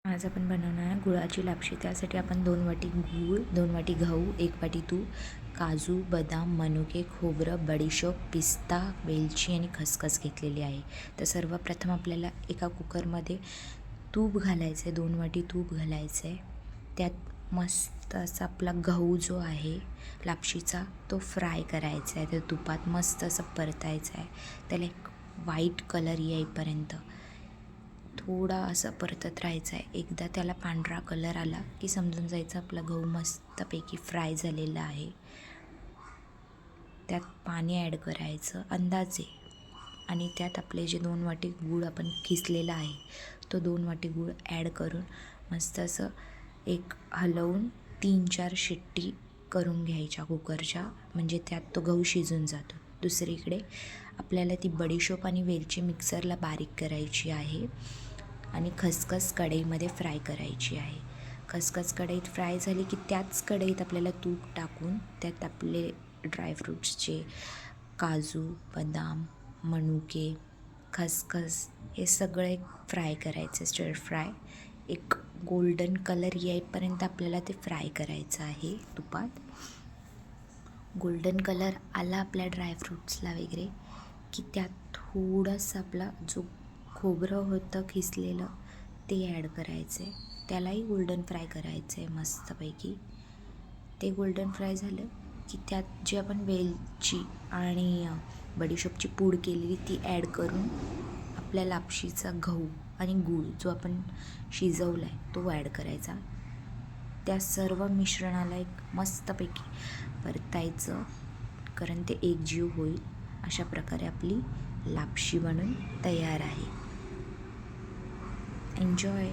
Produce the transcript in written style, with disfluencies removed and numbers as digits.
आज आपण बनवणार आहे गुळाची लापशी. त्यासाठी आपण 2 वाटी गूळ, 2 वाटी गहू, 1 वाटी तूप, काजू, बदाम, मनुके, खोबरं, बडीशोप, पिस्ता, वेलची आणि खसखस घेतलेली आहे. तर सर्वप्रथम आपल्याला एका कुकरमध्ये तूप घालायचं आहे, 2 वाटी तूप घालायचं आहे. त्यात मस्त असा आपला गहू जो आहे लापशीचा तो फ्राय करायचा आहे. त्या तुपात मस्त असं परतायचं आहे. त्याला एक व्हाईट कलर येईपर्यंत थोडा असं परतत राहायचं आहे. एकदा त्याला पांढरा कलर आला की समजून जायचं आपला गहू मस्तपैकी फ्राय झालेला आहे. त्यात पाणी ॲड करायचं अंदाजे आणि त्यात आपले जे 2 वाटी गूळ आपण खिसलेला आहे तो 2 वाटी गूळ ॲड करून मस्त असं एक हलवून 3-4 शिट्टी करून घ्यायच्या कुकरच्या, म्हणजे त्यात तो गहू शिजून जातो. दुसरीकडे आपल्याला ती बडीशोप आणि वेलची मिक्सरला बारीक करायची आहे आणि खसखस कढईमध्ये फ्राय करायची आहे. खसखस कढईत फ्राय झाली की त्याच कढईत आपल्याला तूप टाकून त्यात आपले ड्रायफ्रूट्सचे काजू, बदाम, मनुके, खसखस हे सगळे फ्राय करायचे. स्टर फ्राय एक गोल्डन कलर येईपर्यंत आपल्याला ते फ्राय करायचं आहे तुपात. गोल्डन कलर आला आपल्या ड्रायफ्रूट्सला वगैरे की त्यात थोडंसं आपला जो खोबरं होतं खिसलेलं ते ॲड करायचं आहे. त्यालाही गोल्डन फ्राय करायचं आहे मस्तपैकी. ते गोल्डन फ्राय झालं की त्यात जी आपण वेलची आणि बडीशोपची पूड केलेली ती ॲड करून आपल्या लापशीचा गहू आणि गूळ जो आपण शिजवला आहे तो ॲड करायचा. त्या सर्व मिश्रणाला एक मस्तपैकी परतायचं, कारण ते एकजीव होईल. अशा प्रकारे आपली लापशी बनून तयार आहे. एन्जॉय.